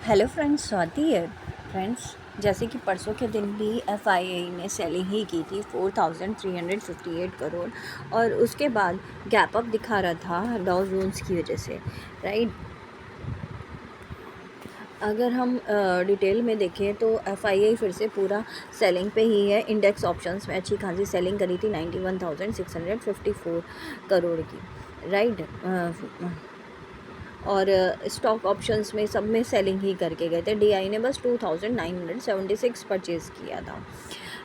Hello friends, Swati है। Friends, जैसे कि परसों के दिन भी एफआईआई ने सेलिंग ही की थी 4,358 करोड़, और उसके बाद गैप अप दिखा रहा था डॉ जोन्स की वजह से, राइट। अगर हम डिटेल में देखें तो एफआईआई फिर से पूरा सेलिंग पे ही है। इंडेक्स ऑप्शंस में अच्छी खासी सेलिंग करी थी 91,654 करोड़ की, राइट। और स्टॉक ऑप्शंस में सब में सेलिंग ही करके गए थे। डीआई ने बस 2,976 परचेज़ किया था।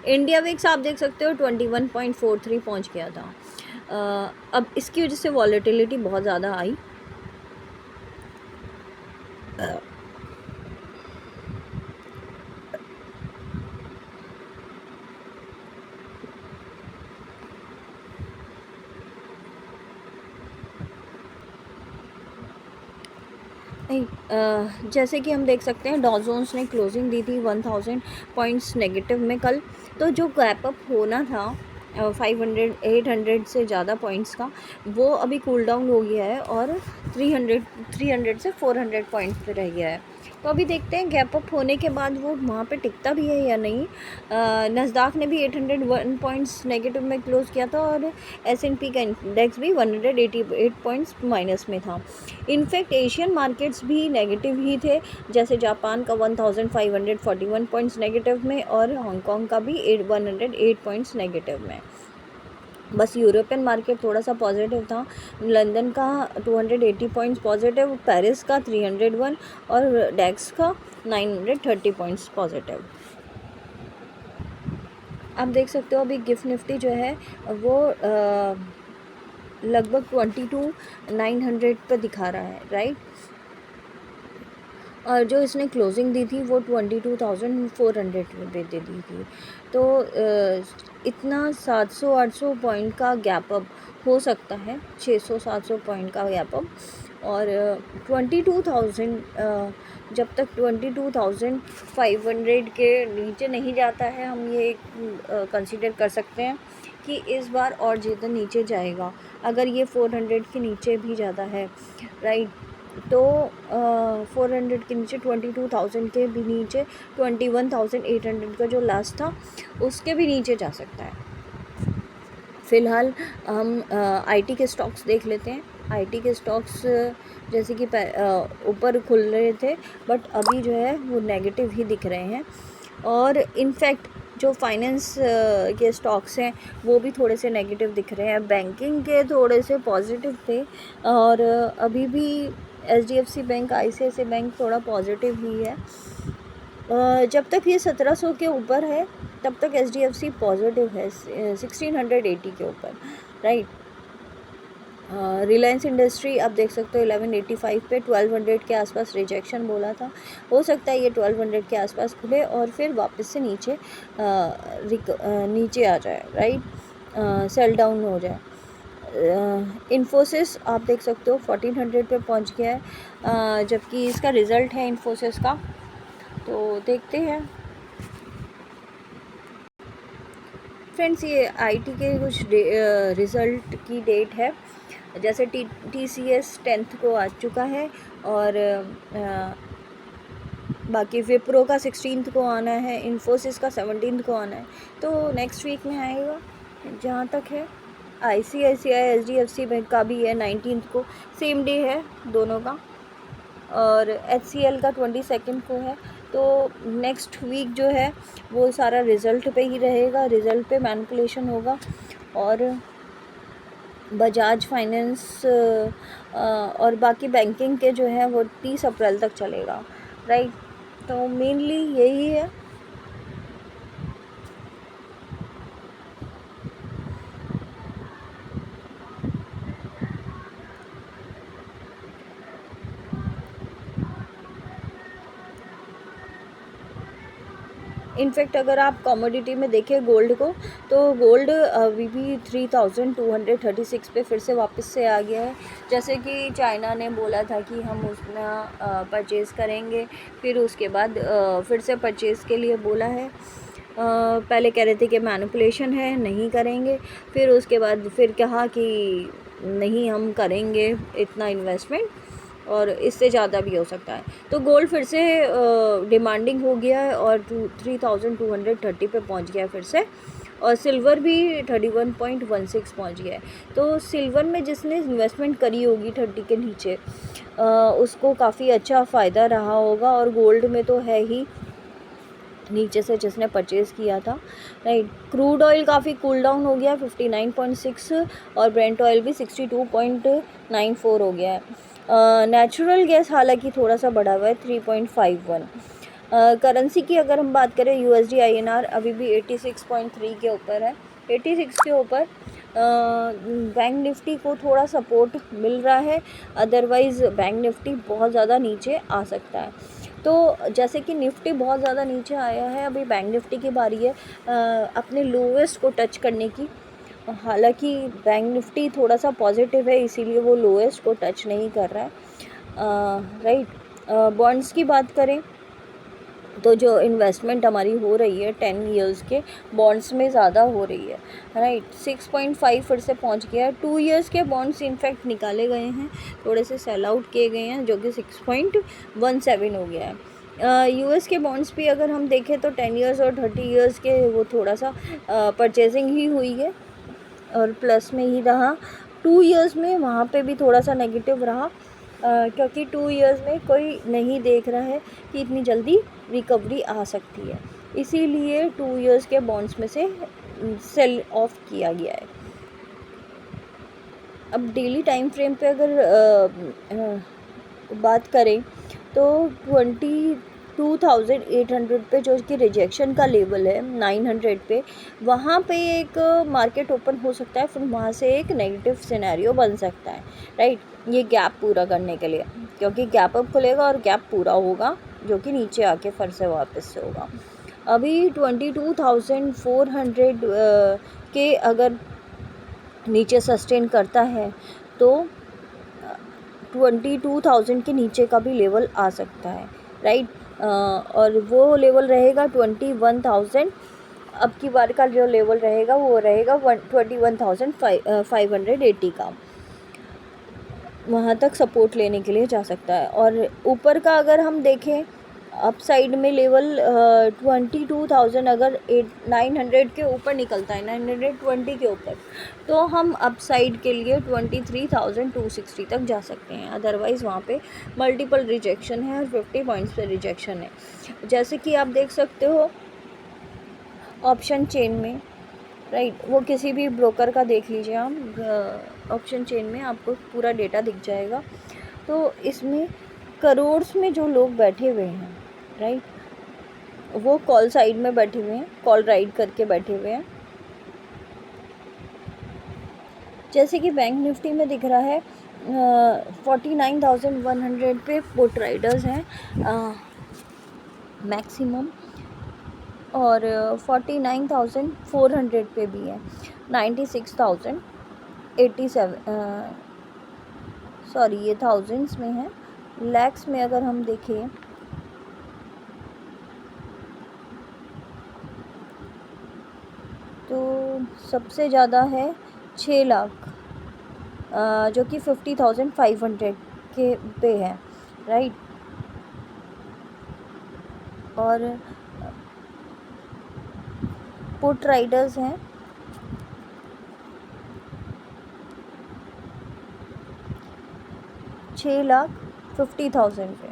इंडिया विक्स आप देख सकते हो 21.43 पहुंच गया था। अब इसकी वजह से वॉलेटिलिटी बहुत ज़्यादा आई। जैसे कि हम देख सकते हैं डॉ जोन्स ने क्लोजिंग दी थी 1000 पॉइंट्स नेगेटिव में कल। तो जो गैप अप होना था 800 से ज़्यादा पॉइंट्स का, वो अभी कूल डाउन हो गया है और 300 से 400 पॉइंट्स पे रह गया है। तो अभी देखते हैं गैप अप होने के बाद वो वहाँ पे टिकता भी है या नहीं। नस्दाक ने भी 801 पॉइंट्स नेगेटिव में क्लोज़ किया था और S&P का इंडेक्स भी 188 पॉइंट्स माइनस में था। इनफैक्ट एशियन मार्केट्स भी नेगेटिव ही थे, जैसे जापान का 1541 पॉइंट्स नेगेटिव में और हांगकांग का भी 108 पॉइंट्स नेगेटिव में। बस यूरोपियन मार्केट थोड़ा सा पॉजिटिव था। लंदन का 280 पॉइंट्स पॉजिटिव, पेरिस का 301 और डेक्स का 930 पॉइंट्स पॉजिटिव। आप देख सकते हो अभी गिफ्ट निफ्टी जो है वो लगभग 22,900 पे दिखा रहा है, राइट। और जो इसने क्लोजिंग दी थी वो 22,400 पे दे दी थी। तो इतना 700-800 पॉइंट का गैप अप हो सकता है, 600-700 पॉइंट का गैप अप। और 22,000 जब तक 22,500 के नीचे नहीं जाता है, हम ये कंसीडर कर सकते हैं कि इस बार और ज़्यादा नीचे जाएगा। अगर ये 400 के नीचे भी जाता है, राइट, तो 400 के नीचे, 22,000 के भी नीचे, 21,800 का जो लास्ट था उसके भी नीचे जा सकता है। फ़िलहाल हम आईटी के स्टॉक्स देख लेते हैं। आईटी के स्टॉक्स जैसे कि ऊपर खुल रहे थे, बट अभी जो है वो नेगेटिव ही दिख रहे हैं। और इनफैक्ट जो फाइनेंस के स्टॉक्स हैं वो भी थोड़े से नेगेटिव दिख रहे हैं। बैंकिंग के थोड़े से पॉजिटिव थे, और अभी भी HDFC बैंक, ICICI बैंक थोड़ा पॉजिटिव ही है। जब तक ये 1700 के ऊपर है तब तक HDFC पॉजिटिव है, 1680 के ऊपर, राइट। रिलायंस इंडस्ट्री आप देख सकते हो 1185 पे, 1200 के आसपास रिजेक्शन बोला था। हो सकता है ये 1200 के आसपास खुले और फिर वापस से नीचे नीचे आ जाए, राइट, सेल डाउन हो जाए। इन्फोसिस आप देख सकते हो 1400 पे पहुंच गया है, जबकि इसका रिज़ल्ट है इन्फोसिस का, तो देखते हैं। फ्रेंड्स, ये आईटी के कुछ रिज़ल्ट की डेट है। जैसे TCS 10th को आ चुका है, और बाकी विप्रो का 16th को आना है, इन्फोसिस का 17th को आना है, तो नेक्स्ट वीक में आएगा। जहाँ तक है ICICI HDFC बैंक का भी है 19th को, सेम डे है दोनों का। और HCL का 22nd को है। तो नेक्स्ट वीक जो है वो सारा रिज़ल्ट पे ही रहेगा, रिज़ल्ट पे मैनिपुलेशन होगा। और बजाज फाइनेंस और बाकी बैंकिंग के जो है वो 30 अप्रैल तक चलेगा, राइट। तो मेनली यही है। इनफैक्ट अगर आप कमोडिटी में देखें गोल्ड को, तो गोल्ड अभी भी 3236 पे फिर से वापस से आ गया है। जैसे कि चाइना ने बोला था कि हम उसमें परचेज़ करेंगे, फिर उसके बाद फिर से परचेज़ के लिए बोला है। पहले कह रहे थे कि मैनिपुलेशन है, नहीं करेंगे, फिर उसके बाद फिर कहा कि नहीं हम करेंगे इतना इन्वेस्टमेंट, और इससे ज़्यादा भी हो सकता है। तो गोल्ड फिर से डिमांडिंग हो गया है और 3230 पे पहुंच गया है फिर से, और सिल्वर भी 31.16 पहुंच गया है। तो सिल्वर में जिसने इन्वेस्टमेंट करी होगी 30 के नीचे, उसको काफ़ी अच्छा फ़ायदा रहा होगा। और गोल्ड में तो है ही, नीचे से जिसने परचेज़ किया था, राइट। क्रूड ऑयल काफ़ी कूल डाउन हो गया 59.6, और ब्रेंट ऑयल भी 62.94 हो गया है। नेचुरल गैस हालांकि थोड़ा सा बढ़ा हुआ है 3.51। करेंसी की अगर हम बात करें, USD INR अभी भी 86.3 के ऊपर है, 86 के ऊपर। बैंक निफ्टी को थोड़ा सपोर्ट मिल रहा है, अदरवाइज़ बैंक निफ्टी बहुत ज़्यादा नीचे आ सकता है। तो जैसे कि निफ्टी बहुत ज़्यादा नीचे आया है, अभी बैंक निफ्टी की बारी है अपने लोवेस्ट को टच करने की। हालांकि बैंक निफ्टी थोड़ा सा पॉजिटिव है, इसीलिए वो लोवेस्ट को टच नहीं कर रहा है, राइट। बॉन्ड्स की बात करें तो जो इन्वेस्टमेंट हमारी हो रही है 10 इयर्स के बॉन्ड्स में ज़्यादा हो रही है, राइट। 6.5 फिर से पहुंच गया है। 2 इयर्स के बॉन्ड्स इनफैक्ट निकाले गए हैं, थोड़े से सेल आउट किए गए हैं, जो कि 6.17 हो गया है। US के बॉन्ड्स भी अगर हम देखें तो 10 इयर्स और 30 इयर्स के वो थोड़ा सा परचेजिंग ही हुई है और प्लस में ही रहा। 2 इयर्स में वहाँ पे भी थोड़ा सा नेगेटिव रहा, क्योंकि 2 इयर्स में कोई नहीं देख रहा है कि इतनी जल्दी रिकवरी आ सकती है, इसीलिए 2 इयर्स के बॉन्ड्स में से सेल ऑफ किया गया है। अब डेली टाइम फ्रेम पे अगर बात करें तो 22,800 पे जो कि रिजेक्शन का लेवल है 900 पे, वहाँ पे एक मार्केट ओपन हो सकता है, फिर वहाँ से एक नेगेटिव सिनेरियो बन सकता है, राइट। ये गैप पूरा करने के लिए, क्योंकि गैप अप खुलेगा और गैप पूरा होगा, जो कि नीचे आके फिर से वापस से होगा। अभी 22,400 के अगर नीचे सस्टेन करता है तो 22,000 के नीचे का भी लेवल आ सकता है, राइट। और वो लेवल रहेगा 21,000। अब की बार का जो लेवल रहेगा वो रहेगा 21,580 का, वहाँ तक सपोर्ट लेने के लिए जा सकता है। और ऊपर का अगर हम देखें अप साइड में लेवल 22,000 अगर 900 के ऊपर निकलता है, 920 के ऊपर, तो हम अप साइड के लिए 23,260 तक जा सकते हैं। अदरवाइज़ वहाँ पे मल्टीपल रिजेक्शन है और 50 पॉइंट्स पे रिजेक्शन है, जैसे कि आप देख सकते हो ऑप्शन चेन में, राइट। वो किसी भी ब्रोकर का देख लीजिए आप, ऑप्शन चेन में आपको पूरा डेटा दिख जाएगा। तो इसमें करोड़्स में जो लोग बैठे हुए हैं, राइट, वो कॉल साइड में बैठे हुए हैं, कॉल राइड करके बैठे हुए हैं। जैसे कि बैंक निफ्टी में दिख रहा है 49,100 पे पुट राइडर्स हैं मैक्सिमम, और 49,400 पे भी है, 96,087 सॉरी ये थाउजेंड्स में है। लैक्स में अगर हम देखें तो सबसे ज़्यादा है 6 लाख, जो कि 50,500 के पे है, राइट। और पुट राइडर्स हैं 6,50,000 पे,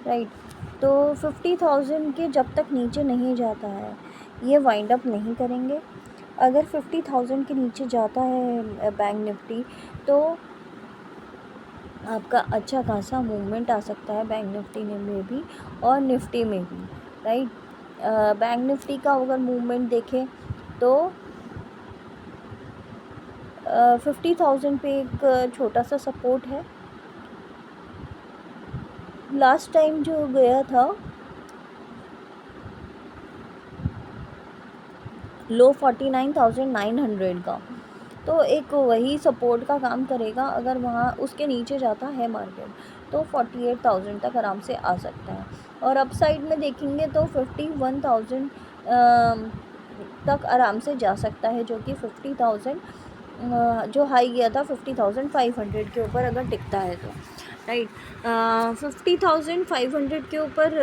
राइट। तो 50,000 के जब तक नीचे नहीं जाता है ये वाइंड अप नहीं करेंगे। अगर 50,000 के नीचे जाता है बैंक निफ्टी तो आपका अच्छा खासा मूवमेंट आ सकता है बैंक निफ्टी में भी और निफ्टी में भी, राइट। बैंक निफ्टी का अगर मूवमेंट देखें तो 50,000 पे एक छोटा सा सपोर्ट है। लास्ट टाइम जो गया था लो 49,900 का, तो एक वही सपोर्ट का काम करेगा। अगर वहाँ उसके नीचे जाता है मार्केट तो 48,000 तक आराम से आ सकता है। और अपसाइड में देखेंगे तो 51,000 तक आराम से जा सकता है, जो कि 50,000 जो हाई गया था 50,500 के ऊपर अगर टिकता है तो, राइट। 50,500 के ऊपर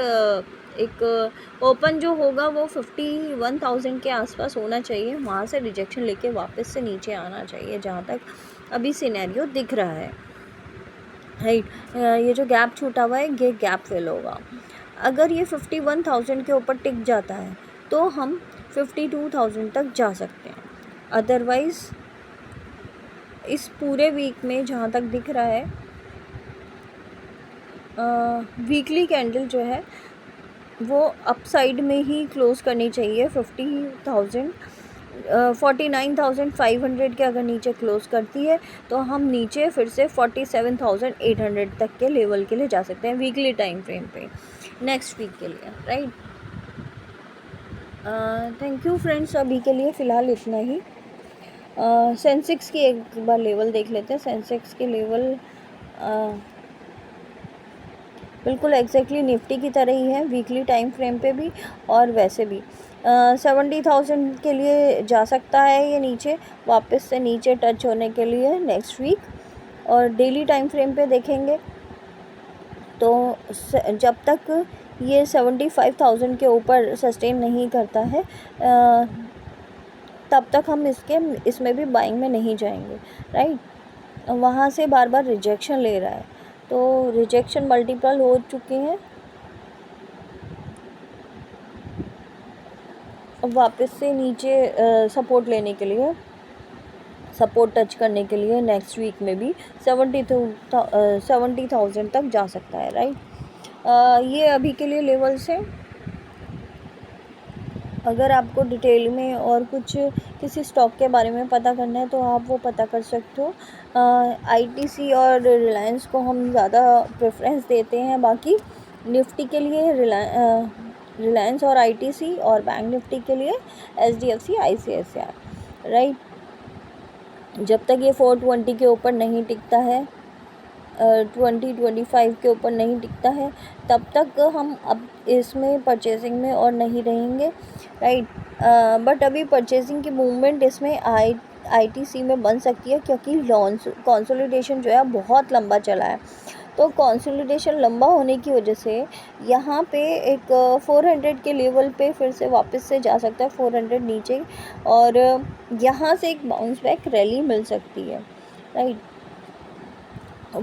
एक ओपन जो होगा वो 51,000 के आसपास होना चाहिए, वहाँ से रिजेक्शन लेके वापस से नीचे आना चाहिए जहाँ तक अभी सिनेरियो दिख रहा है, राइट। ये जो गैप छूटा हुआ है ये गैप फिल होगा। अगर ये 51,000 के ऊपर टिक जाता है तो हम 52,000 तक जा सकते हैं। अदरवाइज़ इस पूरे वीक में जहाँ तक दिख रहा है वीकली कैंडल जो है वो अपसाइड में ही क्लोज़ करनी चाहिए। 49,500 के अगर नीचे क्लोज़ करती है तो हम नीचे फिर से 47,800 तक के लेवल के लिए जा सकते हैं वीकली टाइम फ्रेम पे नेक्स्ट वीक के लिए, राइट। थैंक यू फ्रेंड्स, अभी के लिए फ़िलहाल इतना ही। सेंसेक्स की एक बार लेवल देख लेते हैं। सेंसेक्स के लेवल बिल्कुल एग्जैक्टली निफ्टी की तरह ही है वीकली टाइम फ्रेम पे भी और वैसे भी 70,000 के लिए जा सकता है ये नीचे, वापस से नीचे टच होने के लिए नेक्स्ट वीक। और डेली टाइम फ्रेम पे देखेंगे तो जब तक ये 75,000 के ऊपर सस्टेन नहीं करता है तब तक हम इसमें भी बाइंग में नहीं जाएंगे, राइट। वहाँ से बार बार रिजेक्शन ले रहा है तो रिजेक्शन मल्टीपल हो चुके हैं। अब वापस से नीचे सपोर्ट लेने के लिए, सपोर्ट टच करने के लिए नेक्स्ट वीक में भी 70,000 तक जा सकता है, राइट। ये अभी के लिए लेवल्स हैं। अगर आपको डिटेल में और कुछ किसी स्टॉक के बारे में पता करना है तो आप वो पता कर सकते हो। आईटीसी और रिलायंस को हम ज़्यादा प्रेफरेंस देते हैं, बाकी निफ्टी के लिए रिलायंस और आईटीसी और बैंक निफ्टी के लिए एचडीएफसी आईसीआईसीआई, राइट। जब तक ये 420 के ऊपर नहीं टिकता है 2025 के ऊपर नहीं टिकता है तब तक हम अब इसमें परचेजिंग में और नहीं रहेंगे, राइट। बट अभी परचेजिंग की मूवमेंट इसमें आईटीसी में बन सकती है क्योंकि कंसोलिडेशन जो है बहुत लंबा चला है। तो कंसोलिडेशन लंबा होने की वजह से यहाँ पे एक 400 के लेवल पे फिर से वापस से जा सकता है 400 नीचे, और यहाँ से एक बाउंस बैक रैली मिल सकती है, राइट।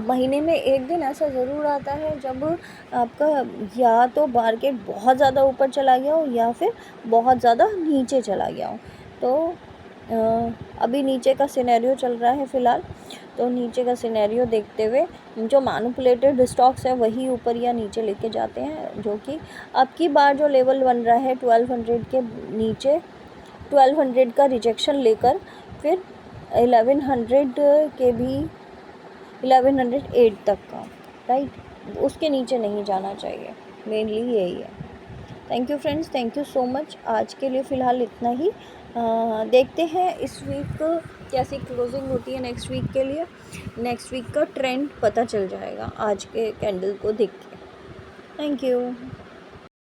महीने में एक दिन ऐसा ज़रूर आता है जब आपका या तो मार्केट बहुत ज़्यादा ऊपर चला गया हो या फिर बहुत ज़्यादा नीचे चला गया हो। तो अभी नीचे का सिनेरियो चल रहा है फ़िलहाल, तो नीचे का सिनेरियो देखते हुए जो मैनिपुलेटेड स्टॉक्स है वही ऊपर या नीचे लेके जाते हैं, जो कि अब की बार जो लेवल बन रहा है 1200 के नीचे 1200 का रिजेक्शन लेकर फिर 1100 के भी 1108 तक का, राइट। उसके नीचे नहीं जाना चाहिए, मेनली यही है। Thank you friends, thank you so much. आज के लिए फ़िलहाल इतना ही। देखते हैं इस वीक कैसी क्लोजिंग होती है नेक्स्ट वीक के लिए। नेक्स्ट वीक का ट्रेंड पता चल जाएगा आज के कैंडल को देख के। Thank you.